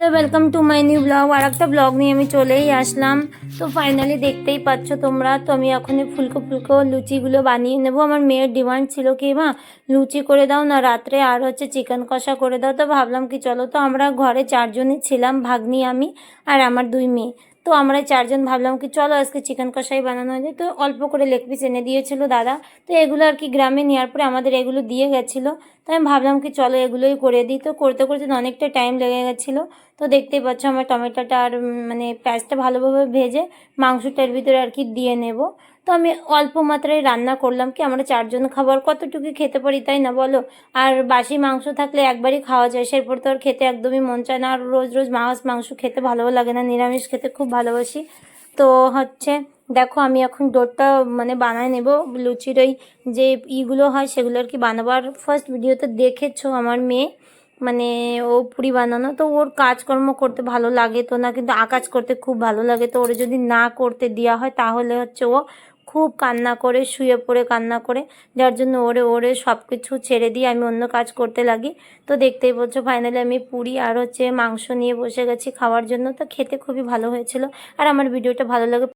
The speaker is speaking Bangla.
তো welcome to my new blog. আর একটা ব্লগ নিয়ে আমি চলেই আসলাম। তো ফাইনালি দেখতেই পাচ্ছ তোমরা। তো আমি এখনই ফুলকো ফুলকো লুচিগুলো বানিয়ে নেব। আমার মেয়ের ডিমান্ড ছিল কি মা লুচি করে দাও না রাত্রে, আর হচ্ছে চিকেন কষা করে দাও। তো ভাবলাম কি চলো, তো আমরা ঘরে 4জনই ছিলাম, ভাগ্নি, আমি আর আমার 2 মেয়ে। তো আমরা 4জন ভাবলাম কি চলো আজকে চিকেন কষাই বানানো হয়ে যায়। তো অল্প করে লেগ পিস এনে দিয়েছিল দাদা। তো এগুলো আর কি গ্রামে নেওয়ার পরে আমাদের এগুলো দিয়ে গেছিলো। তো আমি ভাবলাম কি চলো এগুলোই করে দিই। তো করতে করতে অনেকটা টাইম লেগে গেছিলো। তো দেখতেই পাচ্ছ আমার টমেটোটা আর মানে পেঁয়াজটা ভালোভাবে ভেজে মাংসটার ভিতরে আর কি দিয়ে নেব। তো আমি অল্প মাত্রায় রান্না করলাম, কি আমরা 4জন খাবার কতটুকু খেতে পারি তাই না বলো। আর বাসি মাংস থাকলে একবারই খাওয়া যায়, সেরপর তো আর খেতে একদমই মন চায় না। আর রোজ রোজ মাংস খেতে ভালোও লাগে না, নিরামিষ খেতে খুব ভালোবাসি। তো হচ্ছে দেখো আমি এখন ডোরটা মানে বানায় নেব। লুচির ওই যে ইগুলো হয় সেগুলো আর কি বানাবার ফার্স্ট ভিডিওতে দেখেছো আমার মেয়ে, মানে ও পুরি বানানো। তো ওর কাজকর্ম করতে ভালো লাগে তো না, কিন্তু আকাজ করতে খুব ভালো লাগে। তো ওরে যদি না করতে দেওয়া হয় তাহলে হচ্ছে ও খুব কান্না করে, শুয়ে পড়ে কান্না করে, যার জন্য ওরে ওরে সব কিছু ছেড়ে দিয়ে আমি অন্য কাজ করতে লাগি। তো দেখতেই বলছো ফাইনালি আমি পুরি আর হচ্ছে মাংস নিয়ে বসে গেছি খাওয়ার জন্য। তো খেতে খুবই ভালো হয়েছিল। আর আমার ভিডিওটা ভালো লাগে